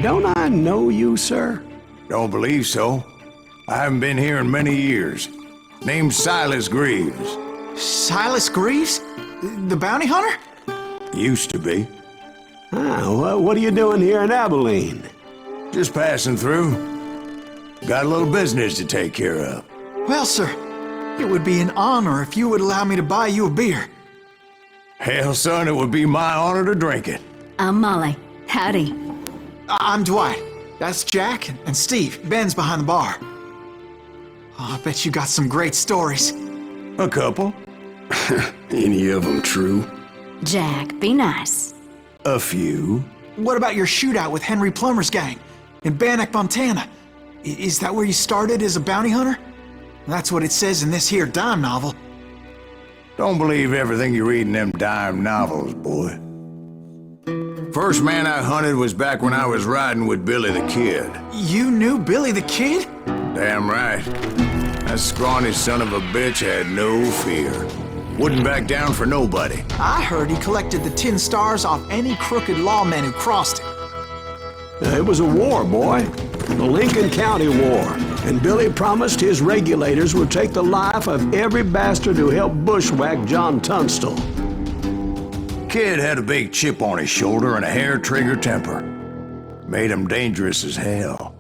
don't I know you, sir? Don't believe so. I haven't been here in many years. Name's Silas Greaves. Silas Greaves? The bounty hunter? Used to be. Ah, what are you doing here in Abilene? Just passing through. Got a little business to take care of. Well, sir, it would be an honor if you would allow me to buy you a beer. Hell, son, it would be my honor to drink it. I'm Molly. Howdy. I'm Dwight. That's Jack and Steve. Ben's behind the bar. Oh, I bet you got some great stories. A couple. Any of them true? Jack, be nice. A few. What about your shootout with Henry Plummer's gang in Bannock, Montana? Is that where you started as a bounty hunter? That's what it says in this here dime novel. Don't believe everything you read in them dime novels, boy. First man I hunted was back when I was riding with Billy the Kid. You knew Billy the Kid? Damn right. That scrawny son of a bitch had no fear. Wouldn't back down for nobody. I heard he collected the 10 stars off any crooked lawman who crossed it. It was a war, boy. The Lincoln County War. And Billy promised his regulators would take the life of every bastard who helped bushwhack John Tunstall. Kid had a big chip on his shoulder and a hair-trigger temper. Made him dangerous as hell.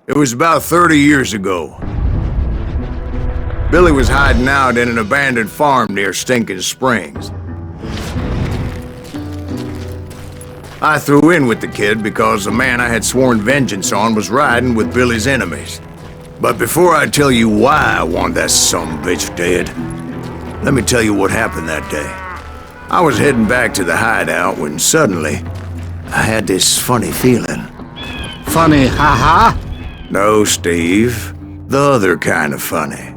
It was about 30 years ago. Billy was hiding out in an abandoned farm near Stinking Springs. I threw in with the kid because the man I had sworn vengeance on was riding with Billy's enemies. But before I tell you why I want that sumbitch dead, let me tell you what happened that day. I was heading back to the hideout when suddenly I had this funny feeling. Funny, haha? No, Steve. The other kind of funny.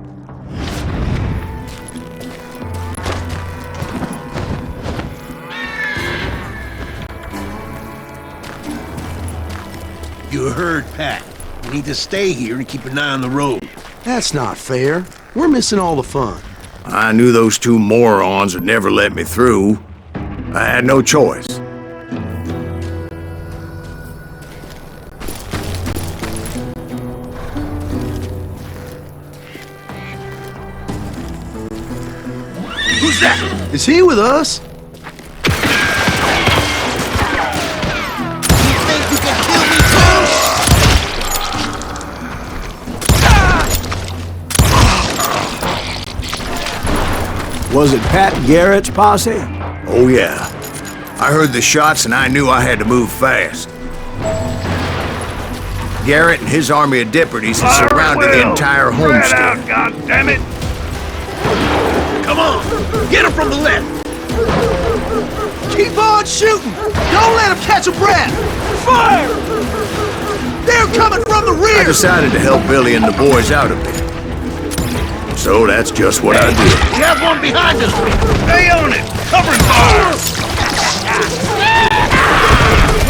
You heard Pat. We need to stay here and keep an eye on the road. That's not fair. We're missing all the fun. I knew those two morons would never let me through. I had no choice. Who's that? Is he with us? You think you can kill me too? Was it Pat Garrett's posse? Oh yeah. I heard the shots and I knew I had to move fast. Garrett and his army of deputies had surrounded the entire homestead. God damn it! Come on! Get him from the left! Keep on shooting! Don't let him catch a breath! Fire! They're coming from the rear! I decided to help Billy and the boys out a bit. So that's just what I did. We have one behind us! Stay on it! Cover fire!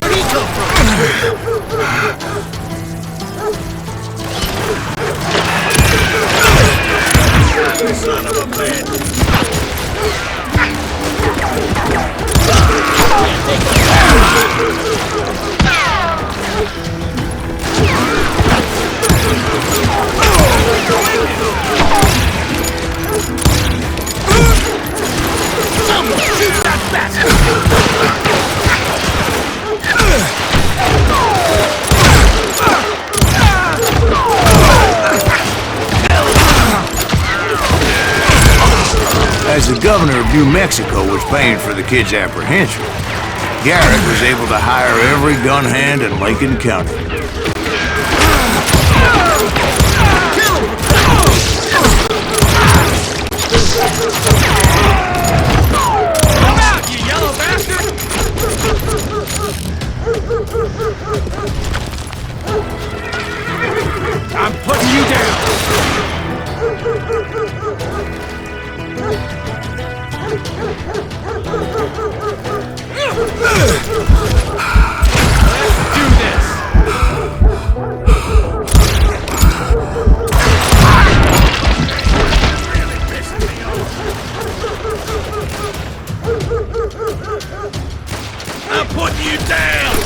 Where'd he come from? Son of a bitch! Someone shoot that bastard! As the governor of New Mexico was paying for the kid's apprehension, Garrett was able to hire every gun hand in Lincoln County. Come out, you yellow bastard! I'm putting you down! Let's do this! I'm putting you down!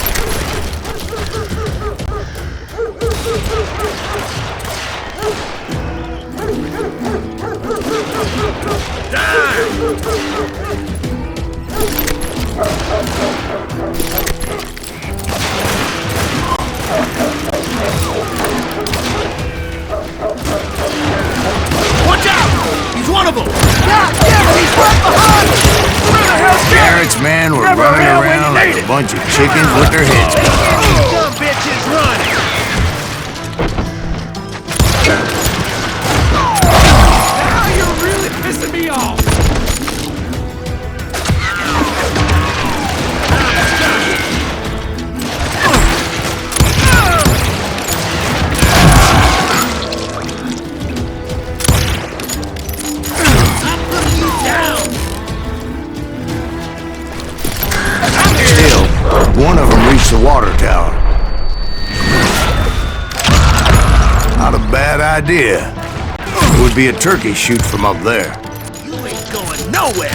Watch out! He's one of them! Yeah, he's right behind us! Where the hell's Garrett's men were running around like a bunch of chickens with their heads cut off. These dumb bitches running! Now you're really pissing me off! Still, one of them reached the water tower. Not a bad idea. It would be a turkey shoot from up there. You ain't going nowhere!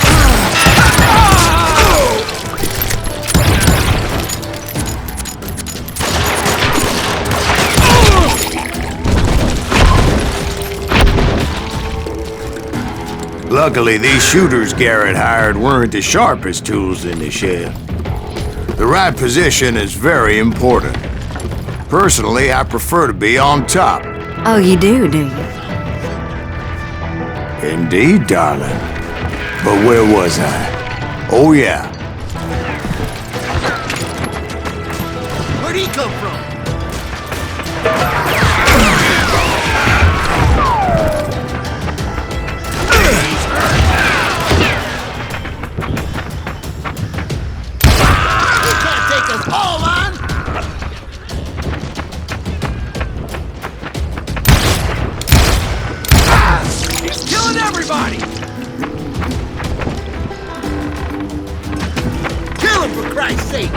Luckily, these shooters Garrett hired weren't the sharpest tools in the shed. The right position is very important. Personally, I prefer to be on top. Oh, you do you? Indeed, darling. But where was I? Oh, yeah. Where'd he come from? Everybody! Kill him, for Christ's sake!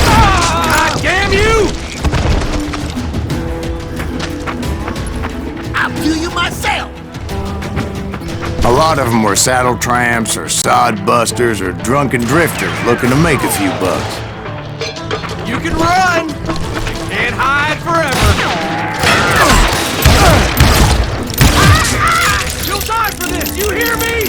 Ah, damn you! I'll kill you myself! A lot of them were saddle tramps or sod busters or drunken drifters looking to make a few bucks. You can run! Can't hide forever! You'll die for this! You hear me?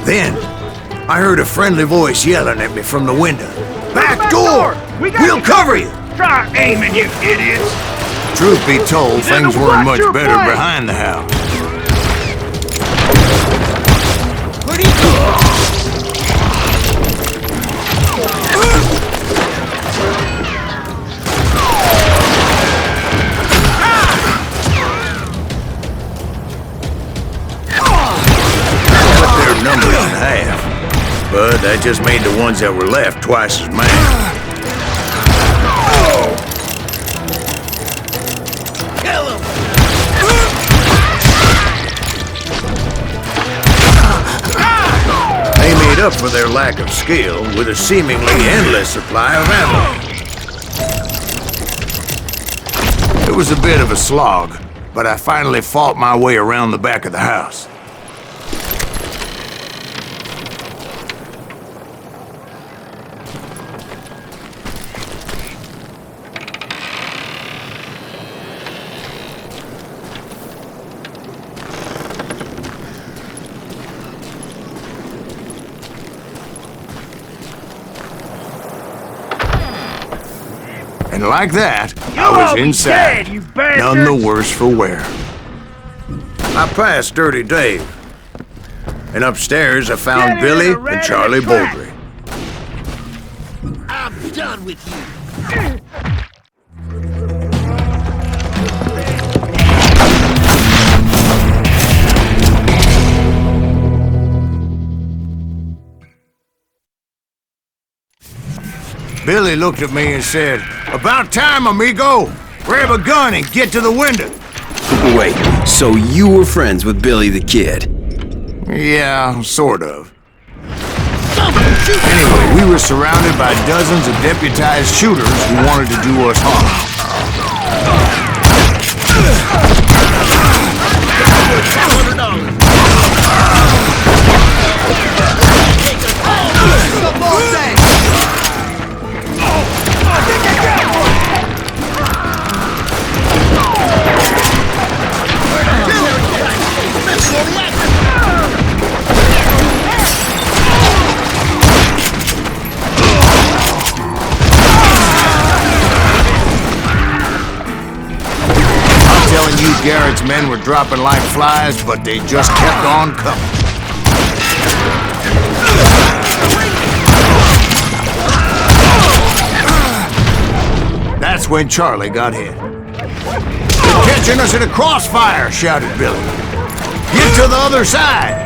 Then, I heard a friendly voice yelling at me from the window. Back door! We'll cover you! Try aiming, you idiots! Truth be told, things weren't much better behind the house. Where'd he go? Number in half, but that just made the ones that were left twice as mad. Kill him! They made up for their lack of skill with a seemingly endless supply of ammo. It was a bit of a slog, but I finally fought my way around the back of the house. And like that, I was inside, none the worse for wear. I passed Dirty Dave. And upstairs I found Billy and Charlie Baldry. I'm done with you. Billy looked at me and said, "About time, amigo! Grab a gun and get to the window!" Wait, so you were friends with Billy the Kid? Yeah, sort of. Anyway, we were surrounded by dozens of deputized shooters who wanted to do us harm. Garrett's men were dropping like flies, but they just kept on coming. That's when Charlie got hit. "They're catching us in a crossfire," shouted Billy. "Get to the other side!"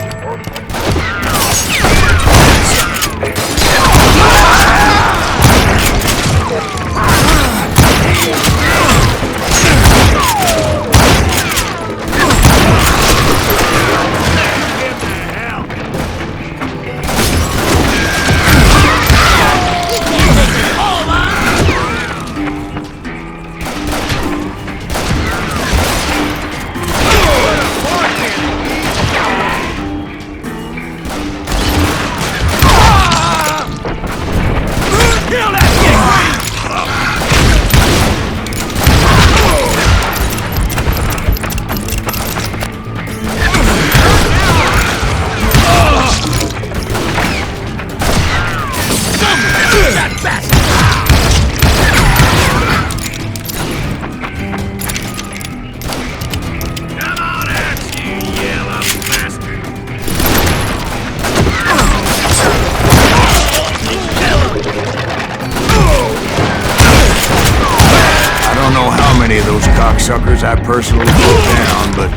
Cocksuckers I personally put down, but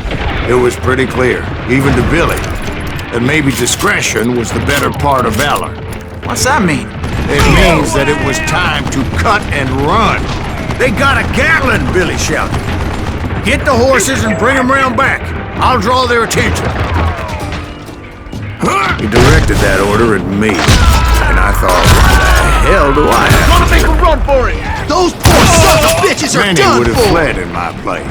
it was pretty clear, even to Billy, that maybe discretion was the better part of valor. What's that mean? It means that it was time to cut and run. "They got a Gatling," Billy shouted. "Get the horses and bring them round back. I'll draw their attention." He directed that order at me, and I thought, what the hell do I have? Gonna make a run for it! Those poor sons of bitches are Many done would have for! fled in my place.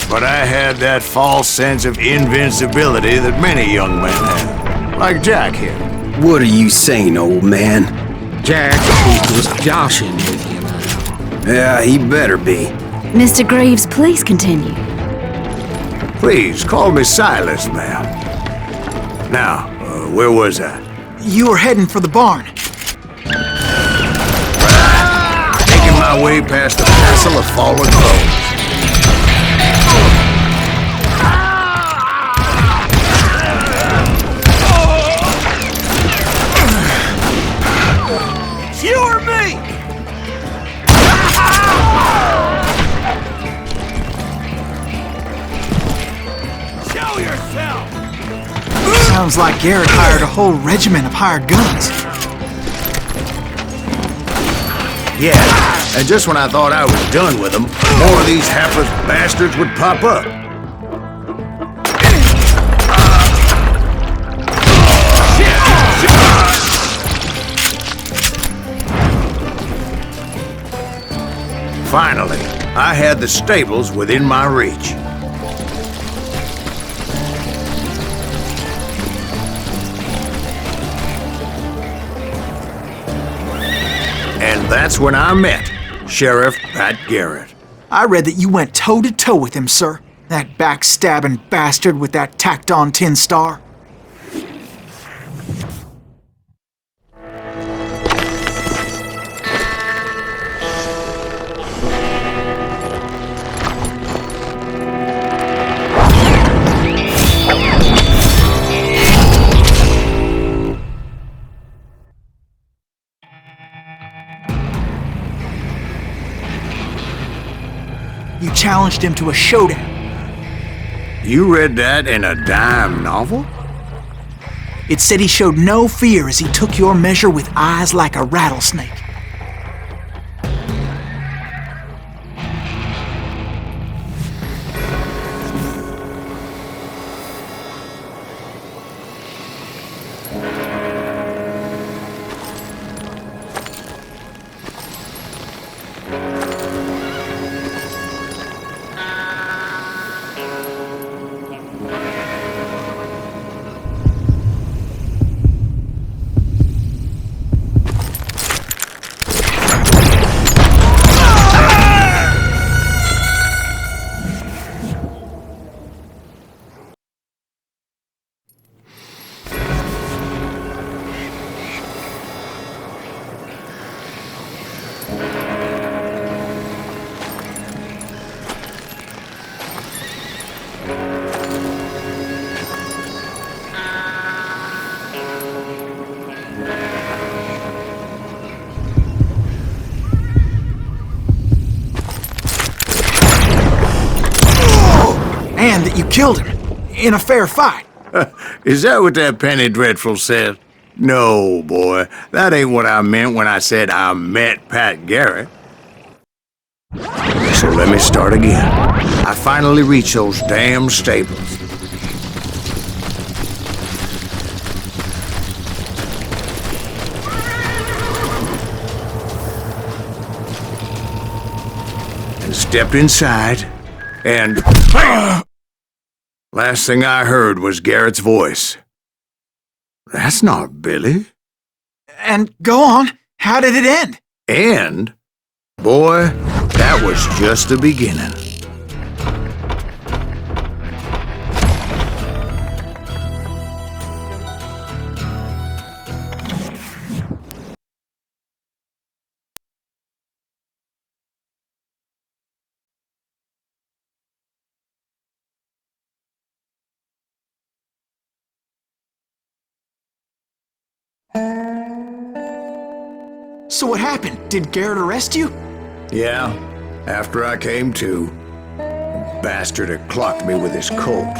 But I had that false sense of invincibility that many young men have. Like Jack here. What are you saying, old man? Jack was joshing with you now. Yeah, he better be. Mr. Greaves, please continue. Please, call me Silas, ma'am. Now, where was I? You were heading for the barn. Making my way past a passel of fallen clothes. It's you or me! Show yourself! Sounds like Garrett hired a whole regiment of hired guns. Yeah, and just when I thought I was done with them, more of these hapless bastards would pop up. Finally, I had the stables within my reach. And that's when I met Sheriff Pat Garrett. I read that you went toe-to-toe with him, sir. That backstabbing bastard with that tacked-on tin star. challenged him to a showdown. You read that in a dime novel? It said he showed no fear as he took your measure with eyes like a rattlesnake. And that you killed him in a fair fight. Is that what that Penny Dreadful said? No, boy. That ain't what I meant when I said I met Pat Garrett. So let me start again. I finally reached those damn stables. And stepped inside, and... Last thing I heard was Garrett's voice. That's not Billy. And go on, how did it end? And, boy, that was just the beginning. So what happened? Did Garrett arrest you? Yeah, after I came to, the bastard had clocked me with his Colt.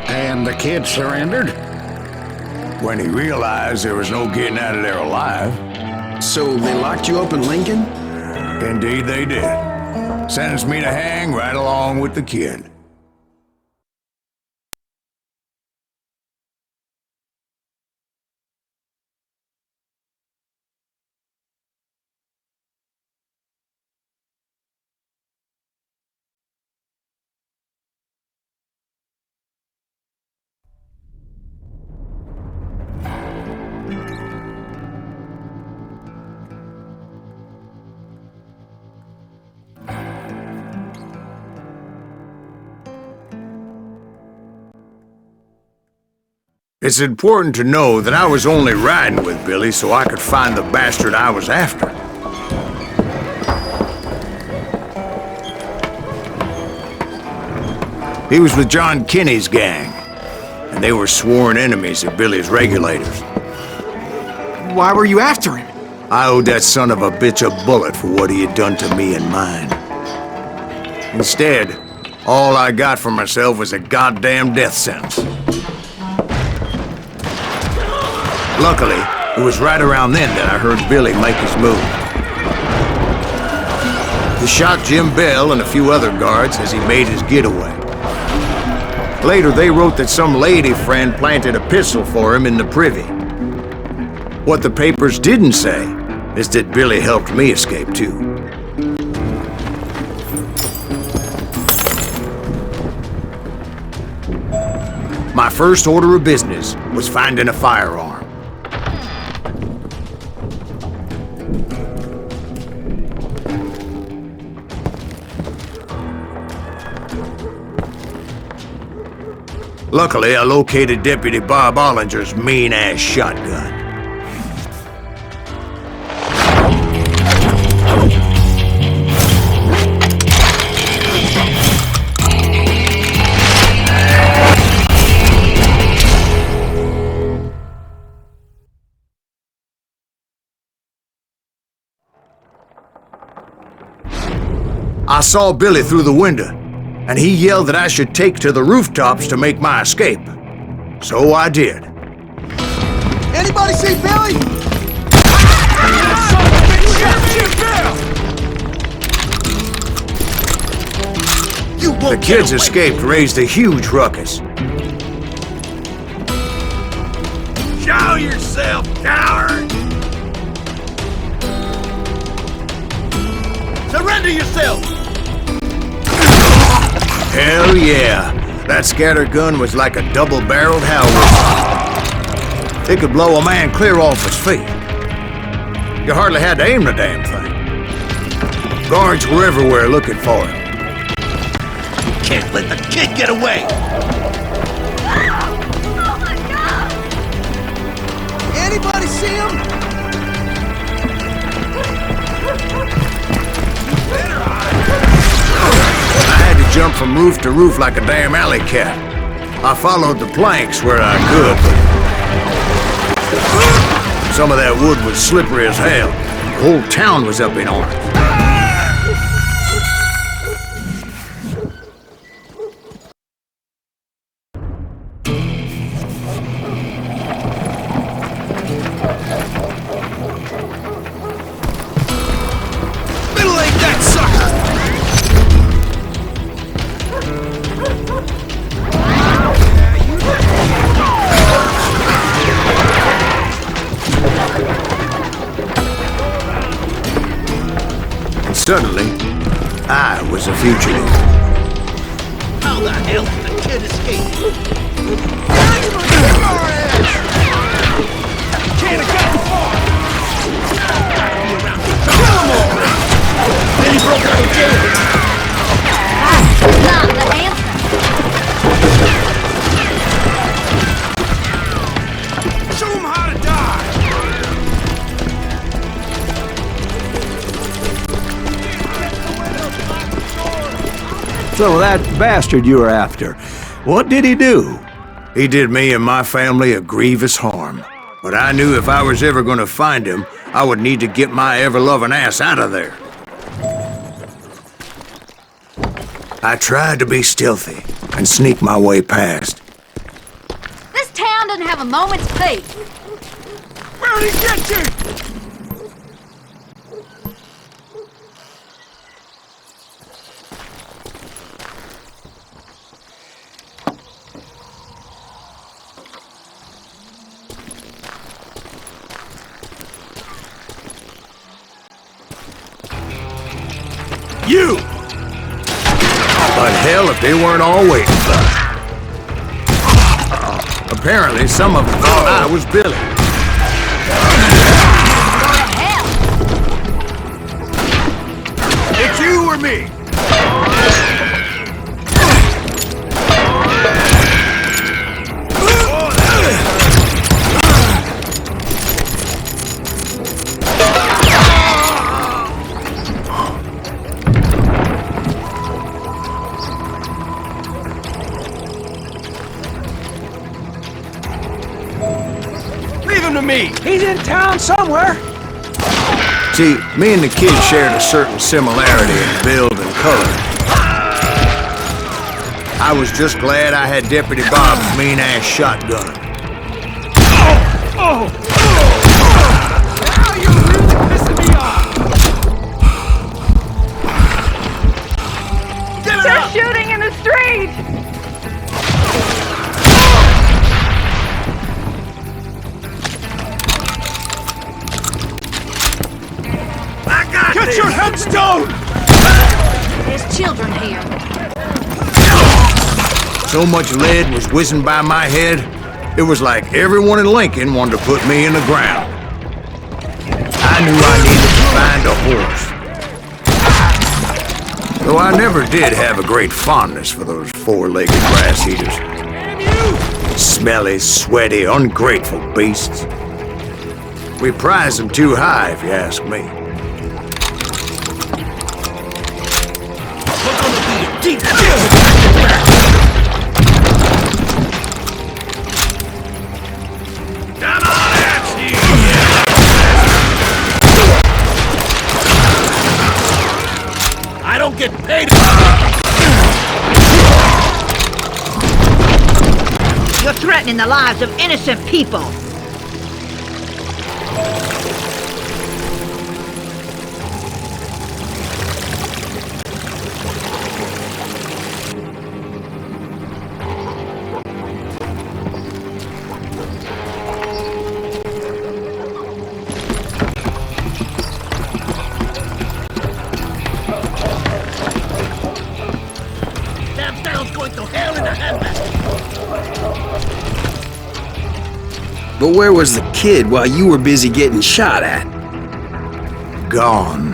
And the kid surrendered? When he realized there was no getting out of there alive. So they locked you up in Lincoln? Indeed they did. Sentenced me to hang right along with the kid. It's important to know that I was only riding with Billy so I could find the bastard I was after. He was with John Kinney's gang, and they were sworn enemies of Billy's regulators. Why were you after him? I owed that son of a bitch a bullet for what he had done to me and mine. Instead, all I got for myself was a goddamn death sentence. Luckily, it was right around then that I heard Billy make his move. He shot Jim Bell and a few other guards as he made his getaway. Later, they wrote that some lady friend planted a pistol for him in the privy. What the papers didn't say is that Billy helped me escape too. My first order of business was finding a firearm. Luckily, I located Deputy Bob Ollinger's mean-ass shotgun. I saw Billy through the window, and he yelled that I should take to the rooftops to make my escape. So I did. Anybody see Billy? The kids escaped, raised a huge ruckus. Show yourself, coward! Surrender yourself! Hell yeah! That scatter gun was like a double-barreled howl whistle. It could blow a man clear off his feet. You hardly had to aim the damn thing. Guards were everywhere looking for him. Can't let the kid get away! Oh my God! Anybody see him? I had to jump from roof to roof like a damn alley cat. I followed the planks where I could, but some of that wood was slippery as hell. The whole town was up in arms. Middle-ain't that sucker! And suddenly, I was a fugitive. How the hell did the kid escape? Can't have gotten far! Kill them all! Then he broke out of jail! Not the answer. Show him how to die! So that bastard you were after, what did he do? He did me and my family a grievous harm. But I knew if I was ever going to find him, I would need to get my ever-loving ass out of there. I tried to be stealthy and sneak my way past. This town doesn't have a moment's peace. Where'd he get you? You! But hell, if they weren't all waiting for me. Apparently, some of them thought I was Billy. It's you or me! Leave him to me! He's in town somewhere. See, me and the kid shared a certain similarity in build and color. I was just glad I had Deputy Bob's mean-ass shotgun. Now you're really pissing me off! Get it up! Shooting in the street! I got Get your headstone! There's children here. So much lead was whizzing by my head, it was like everyone in Lincoln wanted to put me in the ground. I knew I needed to find a horse. Though I never did have a great fondness for those four-legged grass eaters. Smelly, sweaty, ungrateful beasts. We prize them too high, if you ask me. Come on, Axie! I don't get paid. You're threatening the lives of innocent people. That town's going to hell in a handbasket. But where was the kid while you were busy getting shot at? Gone.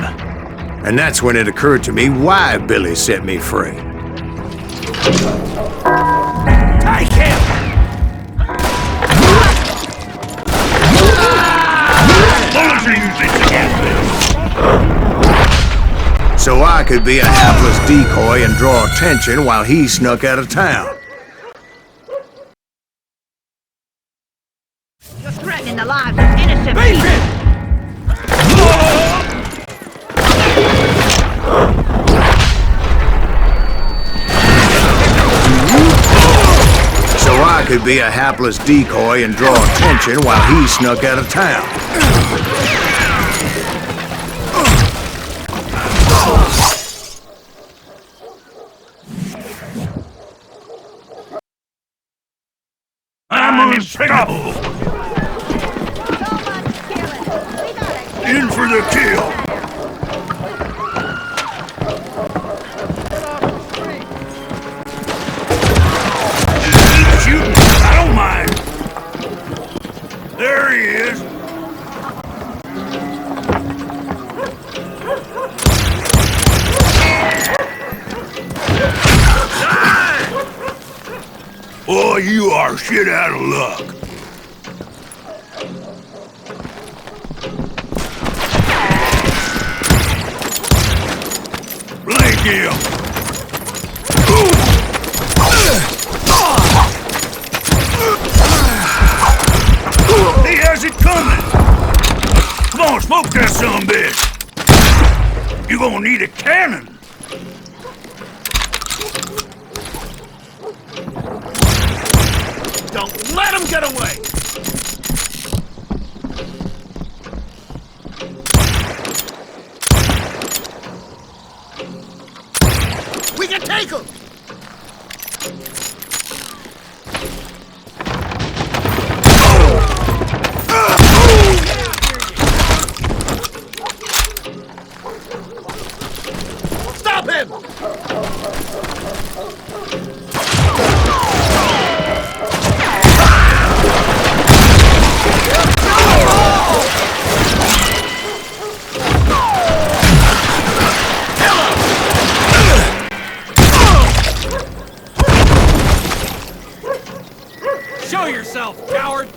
And that's when it occurred to me why Billy set me free. Take him! Bullets are using against this. So I could be a hapless decoy and draw attention while he snuck out of town. You're threatening the lives of innocent people. So I could be a hapless decoy and draw attention while he snuck out of town. I'm unstoppable. In for the kill. Shooting, I don't mind. There he is. Boy, you are shit out of luck. Blank him. He has it coming. Come on, smoke that sumbitch. You gonna need a cannon. Don't let him get away! We can take him! Stop him! Show yourself, coward!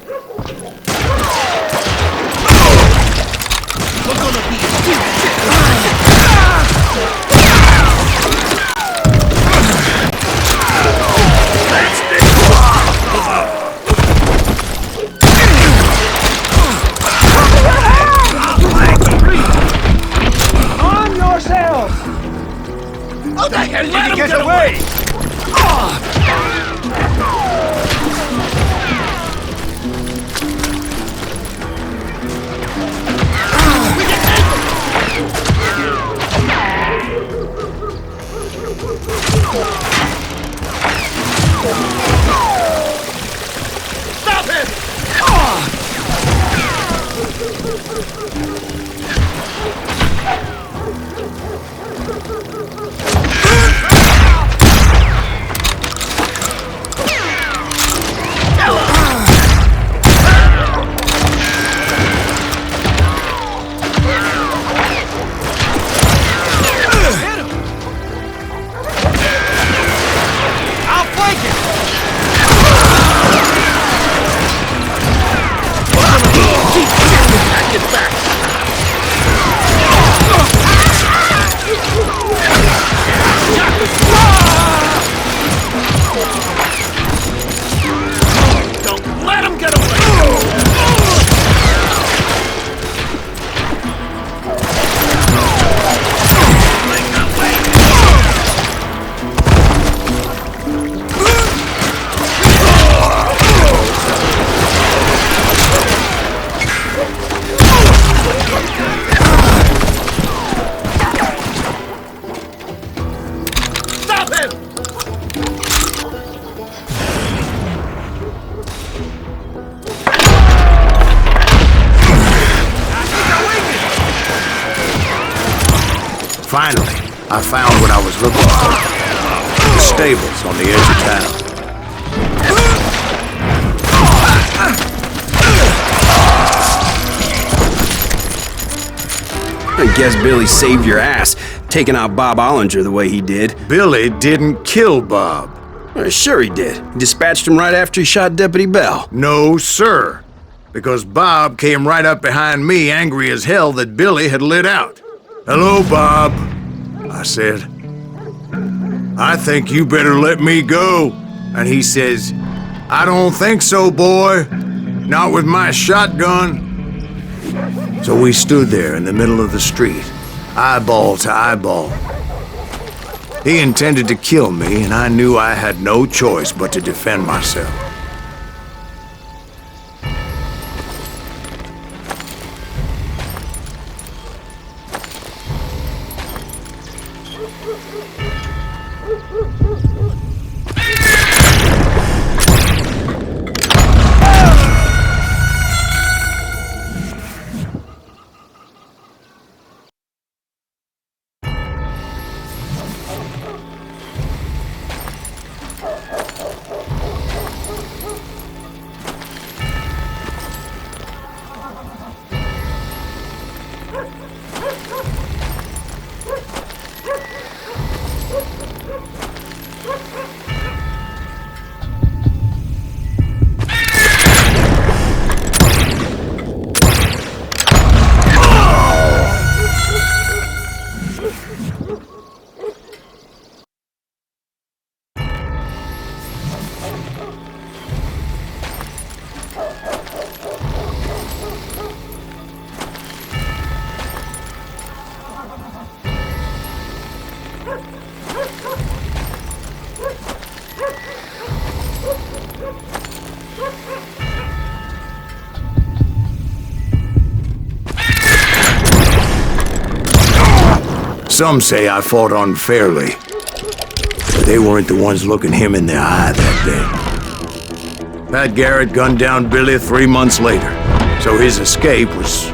We're gonna be On yourselves! How the hell did he get away? Stop him! I'll flank him! Get back! Finally, I found what I was looking for. The stables on the edge of town. I guess Billy saved your ass, taking out Bob Ollinger the way he did. Billy didn't kill Bob. Sure he did. He dispatched him right after he shot Deputy Bell. No, sir. Because Bob came right up behind me, angry as hell that Billy had lit out. "Hello, Bob," I said. "I think you better let me go." And he says, "I don't think so, boy. Not with my shotgun." So we stood there in the middle of the street, eyeball to eyeball. He intended to kill me, and I knew I had no choice but to defend myself. Some say I fought unfairly, but they weren't the ones looking him in the eye that day. Pat Garrett gunned down Billy 3 months later, so his escape was